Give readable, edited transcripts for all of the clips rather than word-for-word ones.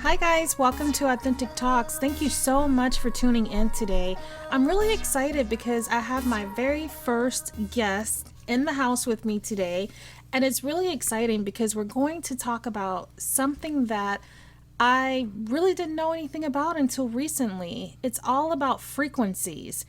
Hi guys, welcome to Authentic Talks. Thank you so much for tuning in today. I'm really excited because I have my very first guest in the house with me today, and it's really exciting because we're going to talk about something that I really didn't know anything about until recently. It's all about frequencies,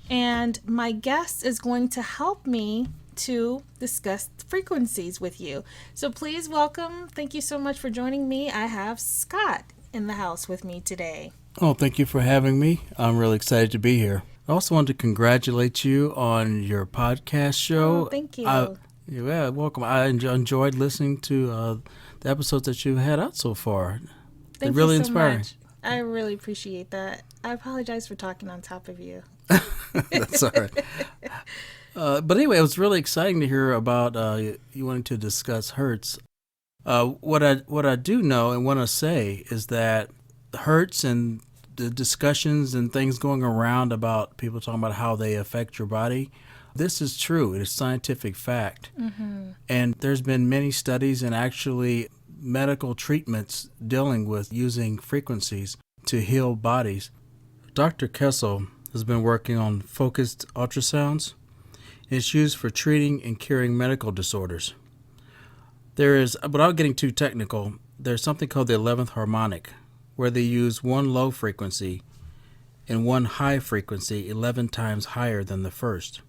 and my guest is going to help me to discuss frequencies with you. So please welcome, thank you so much for joining me. I have Scott in the house with me today. Oh, thank you for having me. I'm really excited to be here. I also want to congratulate you on your podcast show. Oh, thank you. Yeah, welcome. I enjoyed listening to the episodes that you've had out so far. They're Thank really you so inspiring. much. I really appreciate that. I apologize for talking on top of you. That's all right. But anyway, it was really exciting to hear about you wanting to discuss Hertz. What I do know and want to say is that Hertz and the discussions and things going around about people talking about how they affect your body, this is true. It is scientific fact. Mm-hmm. And there's been many studies and actually medical treatments dealing with using frequencies to heal bodies. Dr. Kessel has been working on focused ultrasounds. It's used for treating and curing medical disorders. There is, without getting too technical, there's something called the 11th harmonic, where they use one low frequency and one high frequency 11 times higher than the first.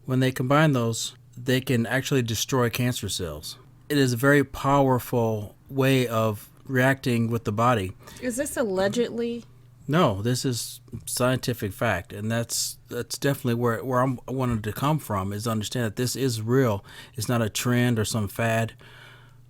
When they combine those, they can actually destroy cancer cells. It is a very powerful way of reacting with the body. Is this allegedly? No, this is scientific fact, and that's definitely where I wanted to come from, is understand that this is real. It's not a trend or some fad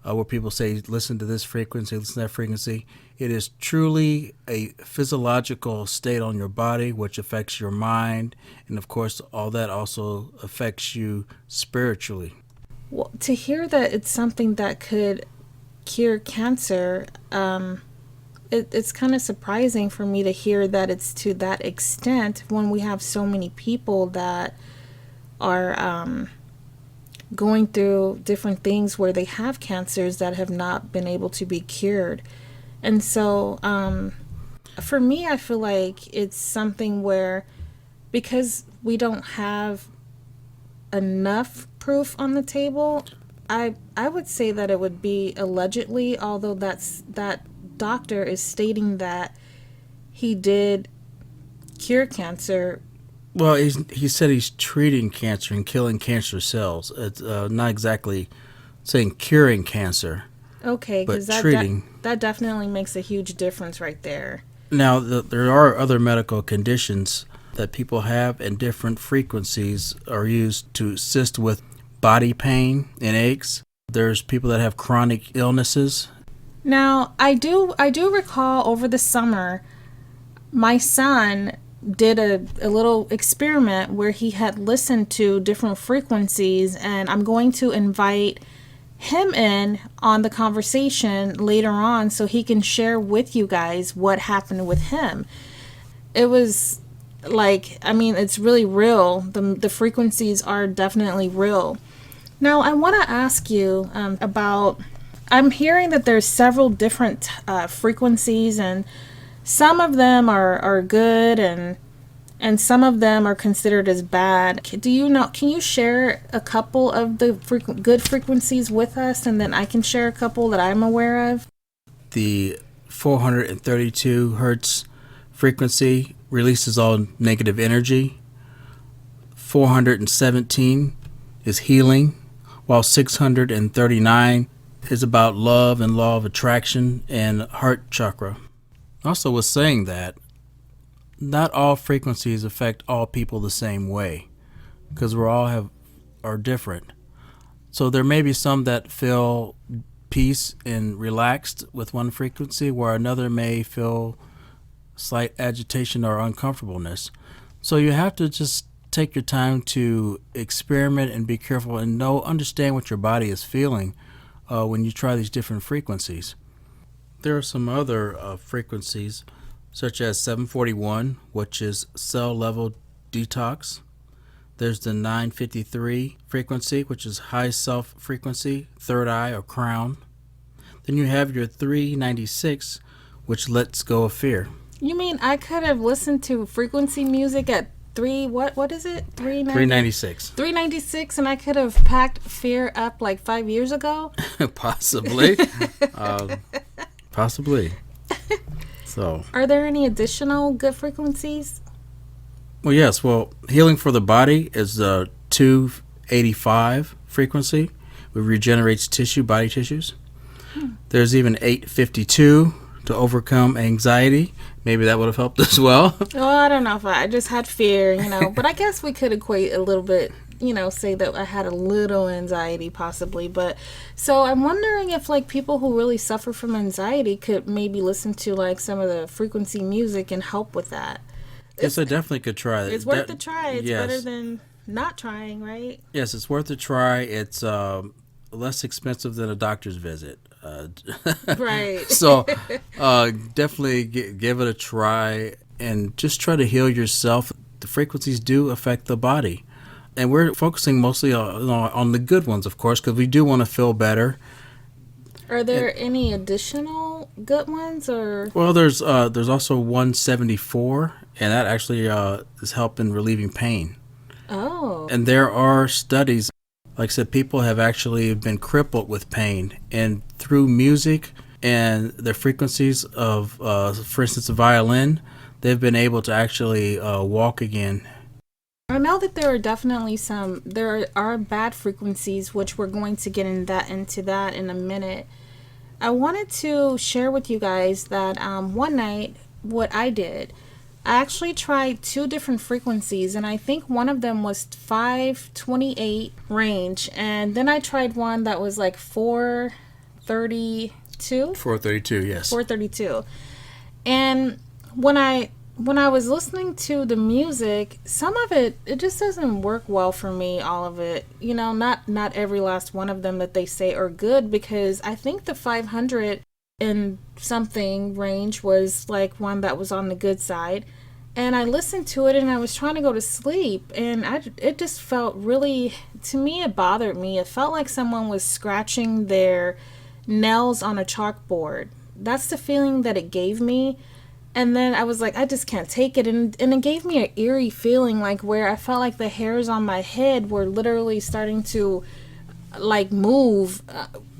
where people say, listen to this frequency, listen to that frequency. It is truly a physiological state on your body, which affects your mind, and of course, all that also affects you spiritually. Well, to hear that it's something that could cure cancer, it's kind of surprising for me to hear that it's to that extent when we have so many people that are going through different things where they have cancers that have not been able to be cured. And so for me, I feel like it's something where, because we don't have enough proof on the table, I would say that it would be allegedly, although that doctor is stating that he did cure cancer. Well, he said he's treating cancer and killing cancer cells. It's not exactly saying curing cancer, Okay, but because treating. that definitely makes a huge difference right there. Now, there are other medical conditions that people have, and different frequencies are used to assist with body pain and aches. There's people that have chronic illnesses. Now, I do recall over the summer, my son did a little experiment where he had listened to different frequencies, and I'm going to invite him in on the conversation later on so he can share with you guys what happened with him. It was like, I mean, it's really real. The frequencies are definitely real. Now, I want to ask you about, I'm hearing that there's several different frequencies, and some of them are good, and some of them are considered as bad. Do you know? Can you share a couple of the good frequencies with us, and then I can share a couple that I'm aware of? The 432 hertz frequency releases all negative energy. 417 is healing, while 639 is about love and law of attraction and heart chakra. Also was saying that not all frequencies affect all people the same way, because are different. So there may be some that feel peace and relaxed with one frequency, where another may feel slight agitation or uncomfortableness. So you have to just take your time to experiment and be careful and understand what your body is feeling when you try these different frequencies. There are some other frequencies, such as 741, which is cell level detox. There's the 953 frequency, which is high self frequency, third eye or crown. Then you have your 396, which lets go of fear. You mean I could have listened to frequency music at what is it? 396. 396, and I could have packed fear up like 5 years ago? Possibly. Possibly. So. Are there any additional good frequencies? Well, yes. Well, healing for the body is the 285 frequency, which regenerates body tissues. There's even 852 to overcome anxiety. Maybe that would have helped as well. Oh, I don't know if I just had fear, but I guess we could equate a little bit, say that I had a little anxiety possibly. But so I'm wondering if like people who really suffer from anxiety could maybe listen to like some of the frequency music and help with that. Yes, I definitely could try that. It's worth a try. It's better than not trying, right? Yes, it's worth a try. It's less expensive than a doctor's visit. Right. So definitely give it a try and just try to heal yourself. The frequencies do affect the body. And we're focusing mostly on the good ones, of course, because we do want to feel better. Are there any additional good ones? Well, there's also 174, and that actually is helping relieving pain. Oh. And there are studies. Like I said, people have actually been crippled with pain, and through music and the frequencies of, for instance, a violin, they've been able to actually walk again. I know that there are bad frequencies, which we're going to get into that in a minute. I wanted to share with you guys that one night, what I did, I actually tried 2 different frequencies, and I think one of them was 528 range, and then I tried one that was like 432. 432, yes. 432. And when I was listening to the music, some of it just doesn't work well for me, all of it. Not every last one of them that they say are good, because I think the 500 and something range was like one that was on the good side. And I listened to it and I was trying to go to sleep, and it just felt really, to me, it bothered me. It felt like someone was scratching their nails on a chalkboard. That's the feeling that it gave me. And then I was like, I just can't take it. And it gave me an eerie feeling, like where I felt like the hairs on my head were literally starting to like move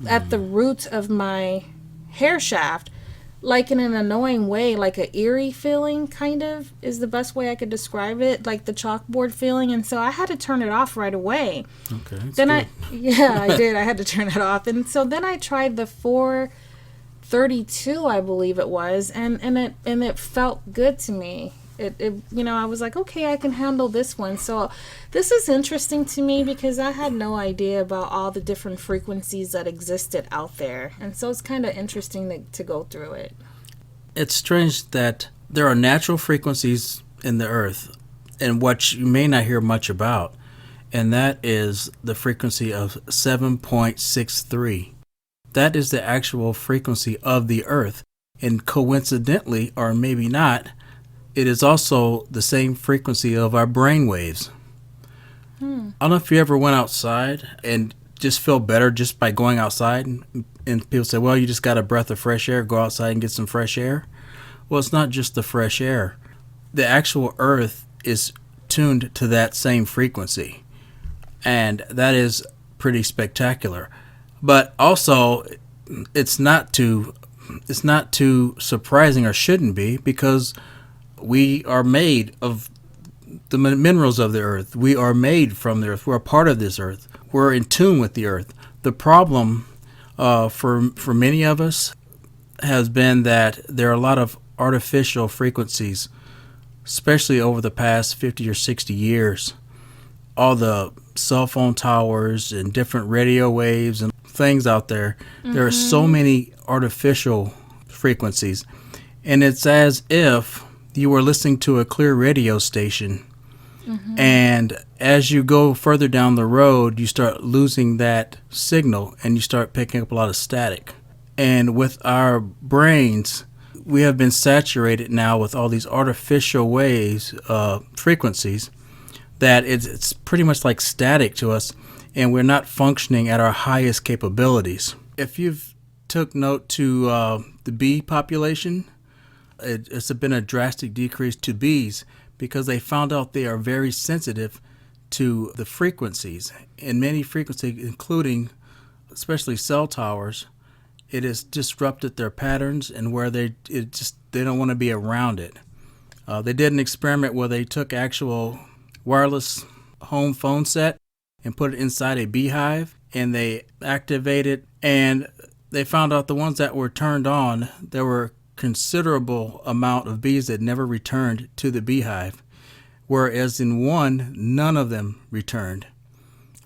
at the root of my hair shaft. Like in an annoying way, like an eerie feeling, kind of, is the best way I could describe it, like the chalkboard feeling. And so I had to turn it off right away. Okay. Then I did. I had to turn it off. And so then I tried the 432, I believe it was, and it felt good to me. I was like, okay, I can handle this one. So this is interesting to me because I had no idea about all the different frequencies that existed out there. And so it's kind of interesting to go through it. It's strange that there are natural frequencies in the earth, and what you may not hear much about, and that is the frequency of 7.63. That is the actual frequency of the earth. And coincidentally, or maybe not, it is also the same frequency of our brain waves. I don't know if you ever went outside and just feel better just by going outside. And people say, well, you just got a breath of fresh air. Go outside and get some fresh air. Well, it's not just the fresh air. The actual earth is tuned to that same frequency. And that is pretty spectacular. But also, it's not too surprising, or shouldn't be, because we are made of the minerals of the earth. We are made from the earth. We're a part of this earth. We're in tune with the earth. The problem for many of us has been that there are a lot of artificial frequencies, especially over the past 50 or 60 years. All the cell phone towers and different radio waves and things out there. Mm-hmm. There are so many artificial frequencies. And it's as if you were listening to a clear radio station. Mm-hmm. And as you go further down the road, you start losing that signal and you start picking up a lot of static. And with our brains, we have been saturated now with all these artificial waves, frequencies, that it's pretty much like static to us, and we're not functioning at our highest capabilities. If you've took note to the bee population, It's been a drastic decrease to bees because they found out they are very sensitive to the frequencies, and many frequencies, including especially cell towers. It has disrupted their patterns, and where they don't want to be around it. They did an experiment where they took actual wireless home phone set and put it inside a beehive, and they activated, and they found out the ones that were turned on, there were considerable amount of bees that never returned to the beehive, whereas in one, none of them returned.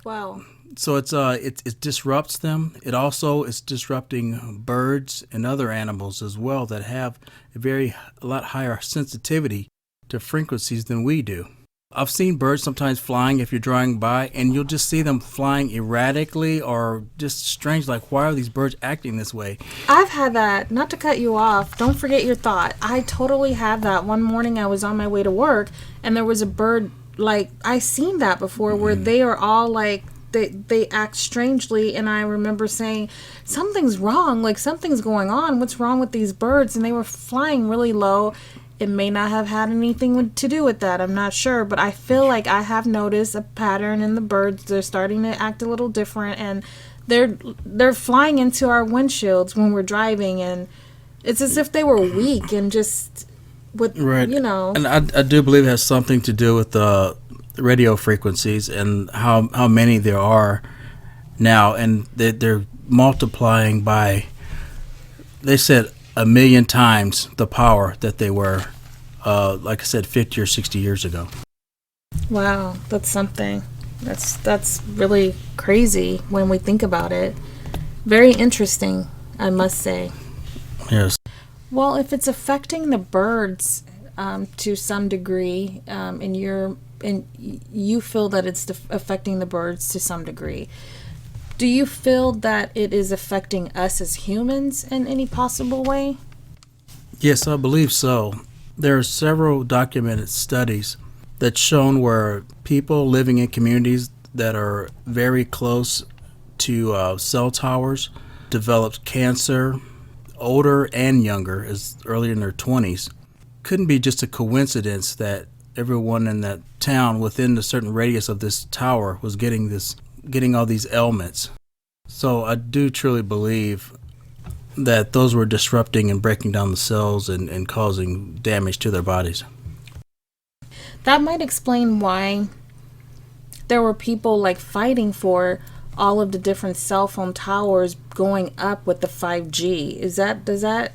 Wow. So it disrupts them. It also is disrupting birds and other animals as well that have a lot higher sensitivity to frequencies than we do. I've seen birds sometimes flying if you're driving by, and you'll just see them flying erratically or just strange. Like, why are these birds acting this way? I've had that. Not to cut you off, don't forget your thought. I totally have that. One morning I was on my way to work, and there was a bird, like, I seen that before, where they are all like, they act strangely, and I remember saying, something's wrong, like something's going on, what's wrong with these birds? And they were flying really low. It may not have had anything to do with that, I'm not sure, but I feel like I have noticed a pattern in the birds. They're starting to act a little different, and they're flying into our windshields when we're driving, and it's as if they were weak and just with, right. you know. And I do believe it has something to do with the radio frequencies and how many there are now, and they're multiplying by, they said, 1 million times the power that they were, like I said, 50 or 60 years ago. Wow, that's something. That's really crazy when we think about it. Very interesting, I must say. Yes. Well, if it's affecting the birds to some degree, and you feel that it's affecting the birds to some degree, do you feel that it is affecting us as humans in any possible way? Yes, I believe so. There are several documented studies that's shown where people living in communities that are very close to cell towers developed cancer, older and younger, as early in their 20s. Couldn't be just a coincidence that everyone in that town within a certain radius of this tower was getting all these ailments. So I do truly believe that those were disrupting and breaking down the cells and causing damage to their bodies. That might explain why there were people like fighting for all of the different cell phone towers going up with the 5G. Does that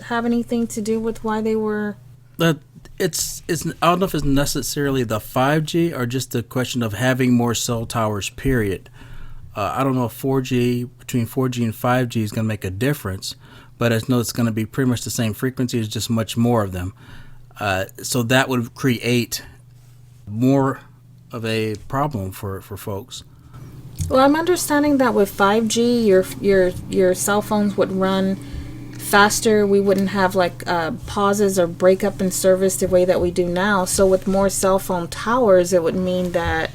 have anything to do with why they were? That it's I don't know if it's necessarily the 5G or just the question of having more cell towers, period. I don't know if between 4G and 5G is going to make a difference, but I know it's going to be pretty much the same frequency, it's just much more of them. So that would create more of a problem for folks. Well, I'm understanding that with 5G, your cell phones would run faster. We wouldn't have like pauses or breakup in service the way that we do now. So with more cell phone towers, it would mean that,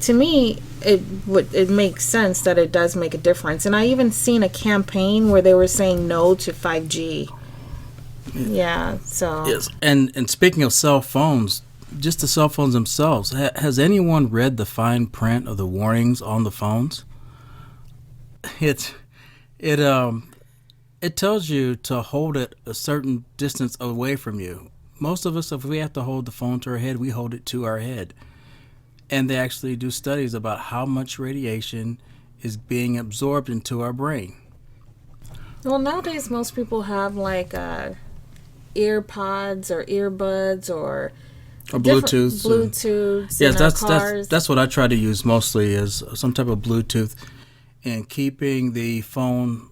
to me, it makes sense that it does make a difference. And I even seen a campaign where they were saying no to 5G. Yeah, so. Yes, and speaking of cell phones, just the cell phones themselves, has anyone read the fine print of the warnings on the phones? It tells you to hold it a certain distance away from you. Most of us, if we have to hold the phone to our head, we hold it to our head. And they actually do studies about how much radiation is being absorbed into our brain. Well, nowadays most people have like ear pods or earbuds or Bluetooth. Bluetooths. Yes, that's what I try to use mostly, is some type of Bluetooth, and keeping the phone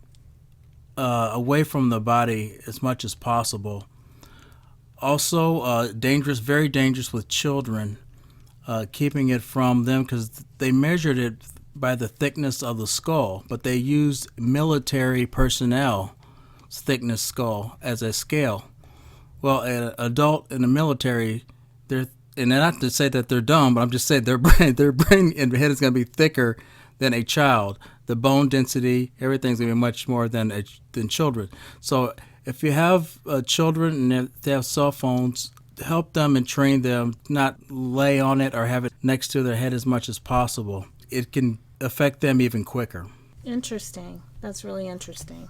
away from the body as much as possible. Also, very dangerous with children. Keeping it from them, because they measured it by the thickness of the skull, but they used military personnel's thickness skull as a scale. Well, an adult in the military, and not to say that they're dumb, but I'm just saying their brain and head is going to be thicker than a child. The bone density, everything's going to be much more than children. So If you have children and if they have cell phones, help them and train them not lay on it or have it next to their head as much as possible. It can affect them even quicker. Interesting. That's really interesting.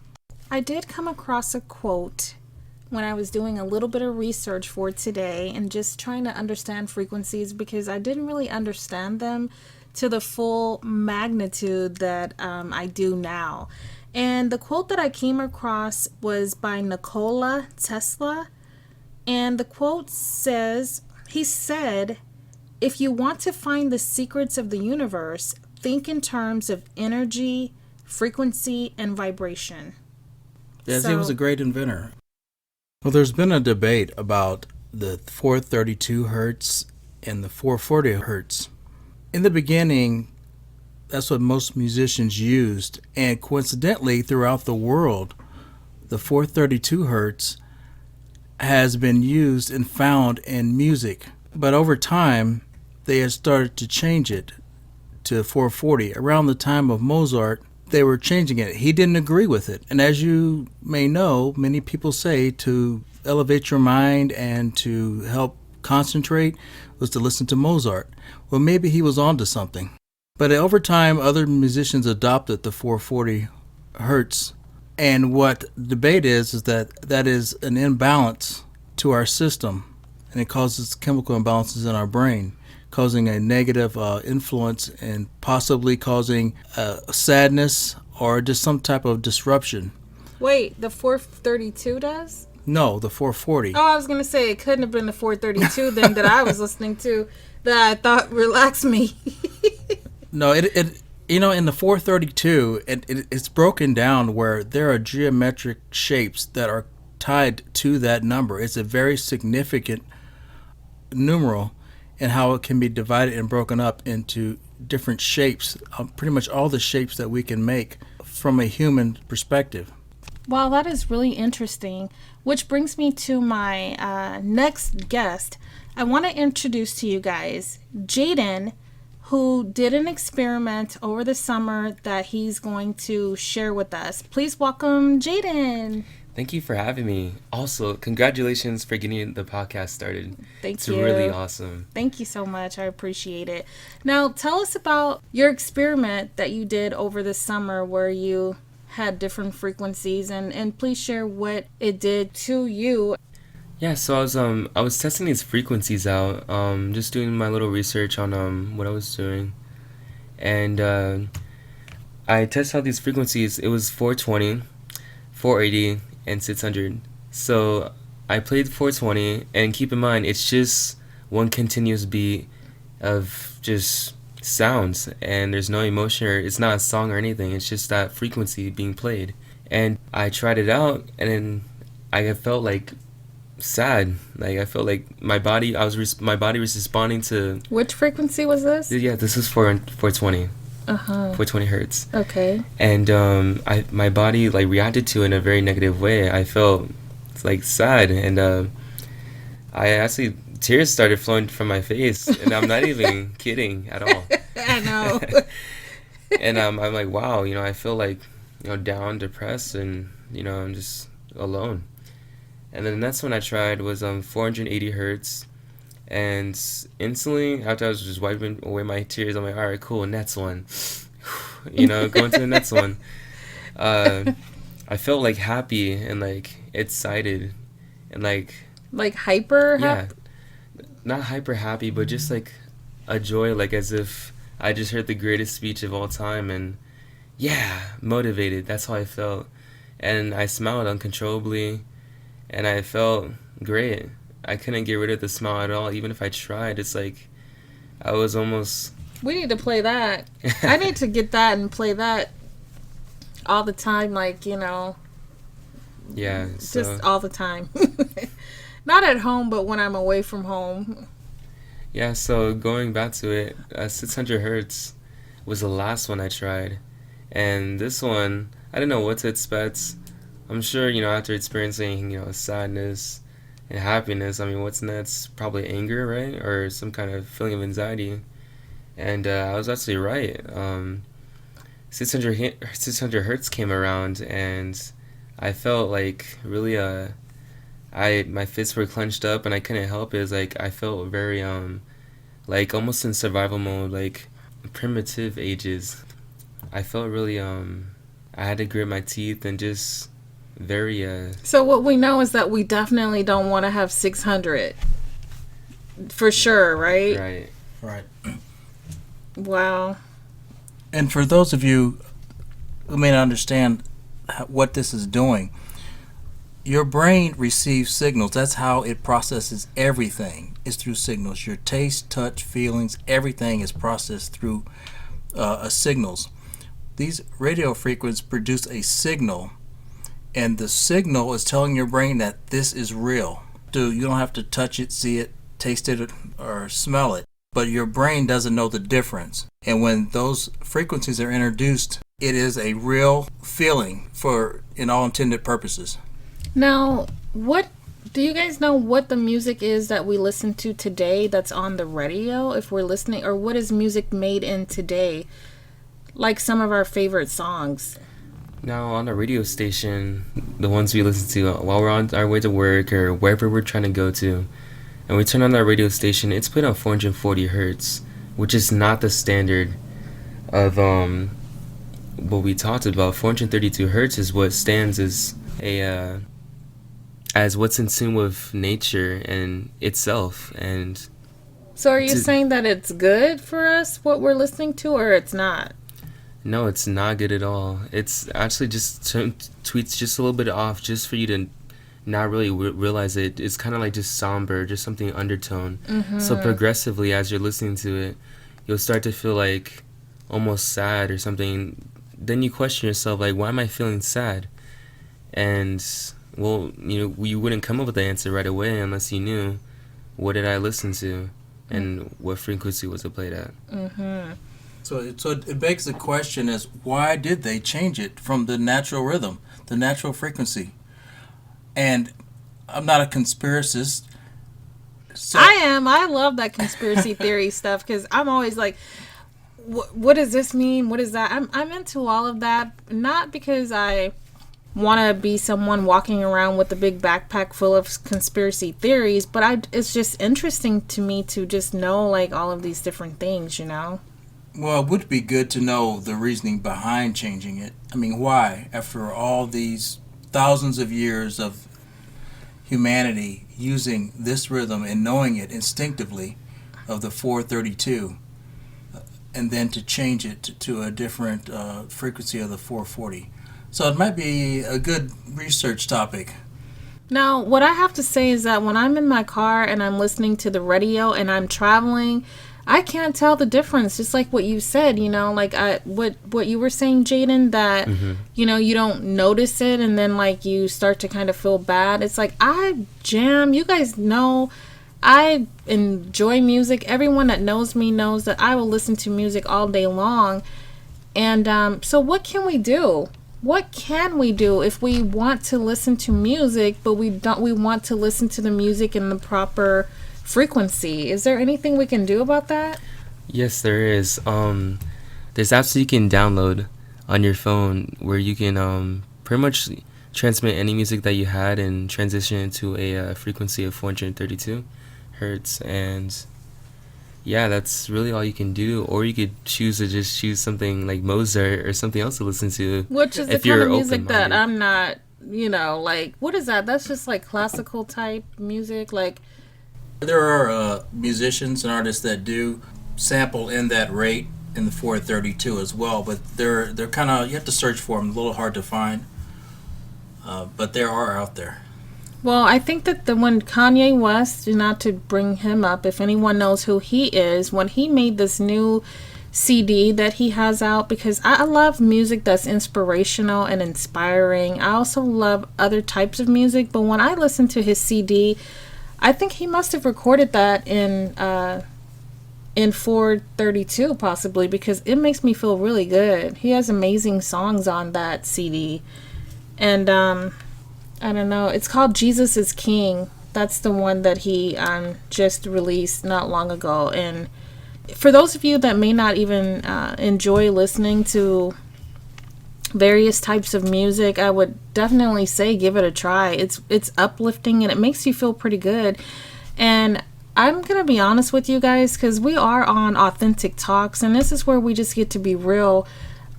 I did come across a quote when I was doing a little bit of research for today and just trying to understand frequencies because I didn't really understand them to the full magnitude that I do now. And the quote that I came across was by Nikola Tesla. And the quote says, he said, "If you want to find the secrets of the universe, think in terms of energy, frequency, and vibration." Yes, he was a great inventor. Well, there's been a debate about the 432 hertz and the 440 hertz. In the beginning, that's what most musicians used, and coincidentally, throughout the world, the 432 hertz has been used and found in music. But over time, they have started to change it to 440. Around the time of Mozart, they were changing it. He didn't agree with it. And as you may know, many people say to elevate your mind and to help concentrate was to listen to Mozart. Well, maybe he was onto something. But over time, other musicians adopted the 440 hertz. And what the debate is that that is an imbalance to our system. And it causes chemical imbalances in our brain, causing a negative influence and possibly causing sadness or just some type of disruption. Wait, the 432 does? No, the 440. Oh, I was going to say it couldn't have been the 432 then that I was listening to that I thought relaxed me. No, it in the 432, it's broken down where there are geometric shapes that are tied to that number. It's a very significant numeral and how it can be divided and broken up into different shapes, pretty much all the shapes that we can make from a human perspective. Wow, that is really interesting. Which brings me to my next guest. I want to introduce to you guys Jaden, who did an experiment over the summer that he's going to share with us. Please welcome Jaden. Thank you for having me. Also, congratulations for getting the podcast started. Thank you. It's really awesome. Thank you so much. I appreciate it. Now, tell us about your experiment that you did over the summer where you had different frequencies and please share what it did to you. Yeah, so I was testing these frequencies out, just doing my little research on what I was doing. And I tested out these frequencies. It was 420, 480, and 600. So I played 420, and keep in mind, it's just one continuous beat of just sounds, and there's no emotion, or it's not a song or anything. It's just that frequency being played. And I tried it out, and then I felt like sad. Like I felt like my body was responding to. Which frequency was this? Yeah, this is for 420. 420 hertz. Okay. And my body like reacted to it in a very negative way. I felt like sad, and I actually tears started flowing from my face, and I'm not even kidding at all. I know. And I'm like, wow, I feel like down, depressed, and I'm just alone. And then the next one I tried was 480 hertz. And instantly, after I was just wiping away my tears, I'm like, all right, cool, next one. Going to the next one. I felt like happy and like excited and like hyper happy? Not hyper happy, but just like a joy, like as if I just heard the greatest speech of all time, and motivated. That's how I felt. And I smiled uncontrollably, and I felt great. I couldn't get rid of the smile at all, even if I tried. It's like I was almost... We need to play that. I need to get that and play that all the time, Yeah. So... Just all the time. Not at home, but when I'm away from home. Yeah, so going back to it, 600 hertz was the last one I tried. And this one, I didn't know what to expect. I'm sure, after experiencing, sadness and happiness, what's next? Probably anger, right? Or some kind of feeling of anxiety. And I was actually right. 600 hertz came around, and I felt like really I my fists were clenched up and I couldn't help it. It's like I felt very like almost in survival mode, like primitive ages. I felt really I had to grit my teeth and just very So what we know is that we definitely don't want to have 600 for sure, right? right. Right. Wow. And for those of you who may not understand what this is doing, your brain receives signals. That's how it processes everything, is through signals. Your taste, touch, feelings, everything is processed through signals. These radio frequencies produce a signal, and the signal is telling your brain that this is real. You don't have to touch it, see it, taste it, or smell it, but your brain doesn't know the difference. And when those frequencies are introduced, it is a real feeling for in all intended purposes. Now, what do you guys know what the music is that we listen to today that's on the radio if we're listening, or what is music made in today? Like some of our favorite songs. Now on the radio station, the ones we listen to while we're on our way to work or wherever we're trying to go to, and we turn on that radio station, it's put on 440 hertz, which is not the standard of what we talked about. 432 hertz is what stands as a as what's in tune with nature and itself. And So are you saying that it's good for us what we're listening to, or it's not? no, it's not good at all. It's actually just tweets just a little bit off, just for you to not really realize it. It's kind of like just somber, just something undertone. So progressively, as you're listening to it, you'll start to feel like almost sad or something. Then you question yourself, like, why am I feeling sad? And well, you wouldn't come up with the answer right away unless you knew what did I listen to and what frequency was it played at. So it begs the question is, why did they change it from the natural rhythm, the natural frequency? And I'm not a conspiracist. So I am. I love that conspiracy theory stuff because I'm always like, what does this mean? What is that? I'm into all of that, not because I want to be someone walking around with a big backpack full of conspiracy theories, but it's just interesting to me to just know like all of these different things, well, it would be good to know the reasoning behind changing it. I mean, why? After all these thousands of years of humanity using this rhythm and knowing it instinctively of the 432, and then to change it to a different frequency of the 440. So it might be a good research topic. Now, what I have to say is that when I'm in my car and I'm listening to the radio and I'm traveling, I can't tell the difference. Just like what you said, like what you were saying, Jaden, that you don't notice it, and then like you start to kind of feel bad. It's like I jam. You guys know I enjoy music. Everyone that knows me knows that I will listen to music all day long. And so, what can we do? What can we do if we want to listen to music, but we want to listen to the music in the proper frequency? Is there anything we can do about that? Yes, there is. There's apps that you can download on your phone where you can pretty much transmit any music that you had and transition it to a frequency of 432 hertz. And yeah, that's really all you can do. Or you could choose something like Mozart or something else to listen to. Which is the kind of music that I'm not, like, what is that? That's just like classical type music, like. There are musicians and artists that do sample in that rate in the 432 as well, but they're kind of, you have to search for them, a little hard to find, but there are out there. Well, I think that when Kanye West, not to bring him up, if anyone knows who he is, when he made this new CD that he has out, because I love music that's inspirational and inspiring. I also love other types of music, but when I listen to his CD, I think he must have recorded that in 432 possibly, because it makes me feel really good. He has amazing songs on that CD. And I don't know, it's called Jesus is King. That's the one that he just released not long ago. And for those of you that may not even enjoy listening to various types of music, I would definitely say give it a try. It's uplifting and it makes you feel pretty good. And I'm going to be honest with you guys, cuz we are on Authentic Talks and this is where we just get to be real.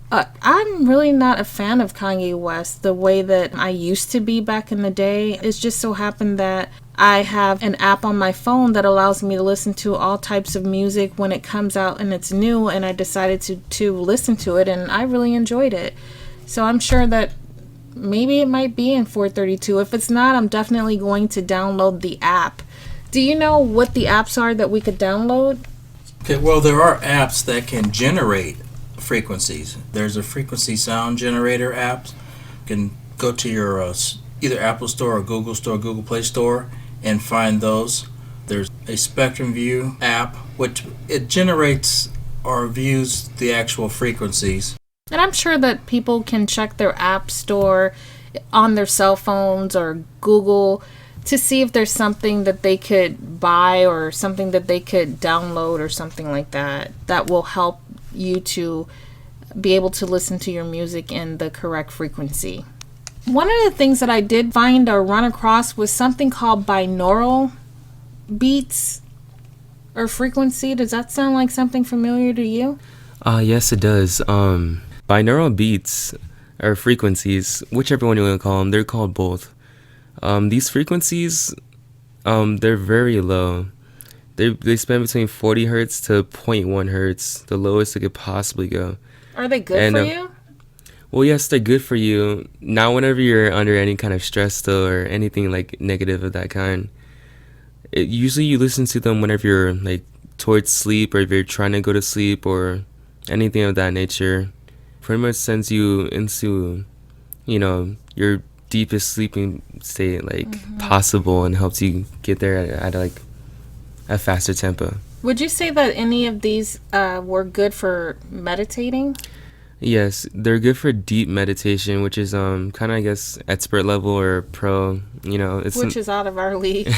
I'm really not a fan of Kanye West the way that I used to be back in the day. It's just so happened that I have an app on my phone that allows me to listen to all types of music when it comes out and it's new, and I decided to listen to it and I really enjoyed it. So I'm sure that maybe it might be in 432. If it's not, I'm definitely going to download the app. Do you know what the apps are that we could download? Okay, well, there are apps that can generate frequencies. There's a frequency sound generator app. You can go to your either Apple Store or Google Play Store, and find those. There's a Spectrum View app, which it generates or views the actual frequencies. And I'm sure that people can check their app store on their cell phones or Google to see if there's something that they could buy or something that they could download or something like that that will help you to be able to listen to your music in the correct frequency. One of the things that I did find or run across was something called binaural beats or frequency. Does that sound like something familiar to you? Yes, it does. Binaural beats or frequencies, whichever one you want to call them, they're called both. These frequencies, they're very low. They span between 40 hertz to zero point 0.1 hertz, the lowest it could possibly go. Are they good for you? Well, yes, they're good for you. Not whenever you're under any kind of stress, though, or anything like negative of that kind. Usually you listen to them whenever you're like towards sleep, or if you're trying to go to sleep, or anything of that nature. Pretty much sends you into, your deepest sleeping state, possible, and helps you get there at like a faster tempo. Would you say that any of these were good for meditating? Yes, they're good for deep meditation, which is kind of, I guess, expert level or pro. Which is out of our league.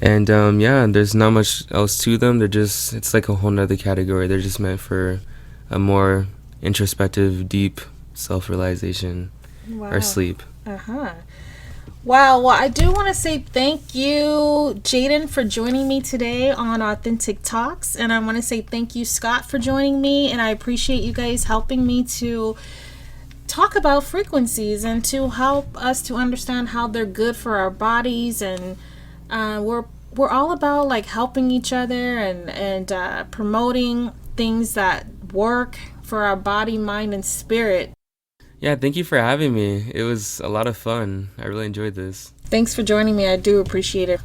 And there's not much else to them. It's like a whole nother category. They're just meant for a more introspective, deep self-realization. Wow. Or sleep. Wow, well, I do want to say thank you, Jaden, for joining me today on Authentic Talks. And I want to say thank you, Scott, for joining me. And I appreciate you guys helping me to talk about frequencies and to help us to understand how they're good for our bodies. And we're all about like helping each other and promoting things that work for our body, mind, and spirit. Yeah, thank you for having me. It was a lot of fun. I really enjoyed this. Thanks for joining me. I do appreciate it.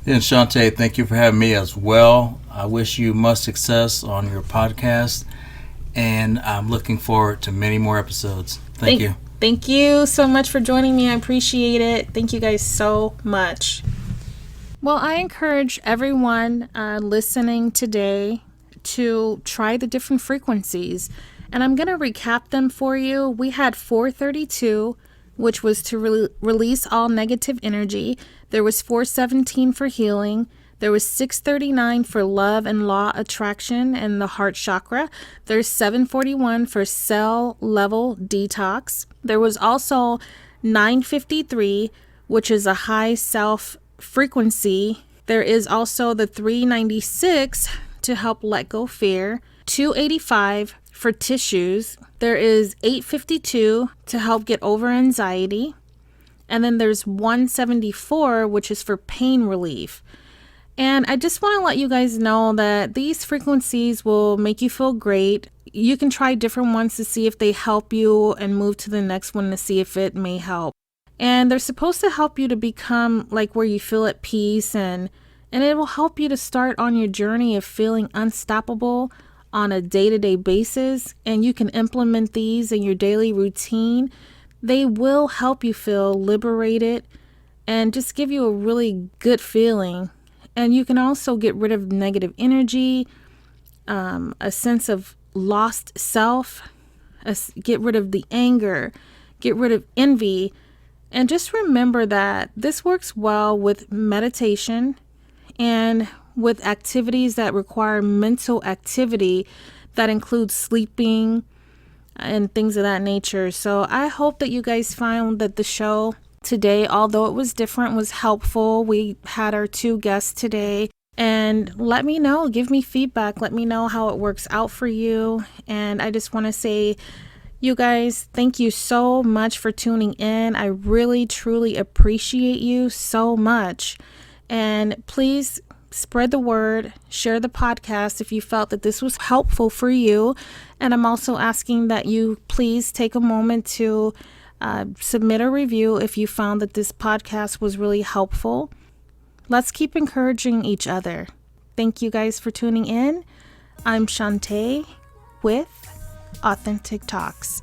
And Shanta, thank you for having me as well. I wish you much success on your podcast, and I'm looking forward to many more episodes. Thank you. Thank you so much for joining me. I appreciate it. Thank you guys so much. Well, I encourage everyone listening today to try the different frequencies. And I'm going to recap them for you. We had 432, which was to release all negative energy. There was 417 for healing. There was 639 for love and law attraction and the heart chakra. There's 741 for cell level detox. There was also 953, which is a high self frequency. There is also the 396 to help let go fear. 285 for tissues. There is 852 to help get over anxiety. And then there's 174, which is for pain relief. And I just want to let you guys know that these frequencies will make you feel great. You can try different ones to see if they help you and move to the next one to see if it may help. And they're supposed to help you to become like where you feel at peace, and it will help you to start on your journey of feeling unstoppable on a day-to-day basis. And you can implement these in your daily routine. They will help you feel liberated and just give you a really good feeling. And you can also get rid of negative energy, a sense of lost self, get rid of the anger, get rid of envy. And just remember that this works well with meditation and with activities that require mental activity that includes sleeping and things of that nature. So I hope that you guys found that the show today, although it was different, was helpful. We had our 2 guests today. And let me know, give me feedback, let me know how it works out for you. And I just want to say, you guys, thank you so much for tuning in. I really, truly appreciate you so much. And please spread the word, share the podcast if you felt that this was helpful for you. And I'm also asking that you please take a moment to submit a review if you found that this podcast was really helpful. Let's keep encouraging each other. Thank you guys for tuning in. I'm Shanta with Authentic Talks.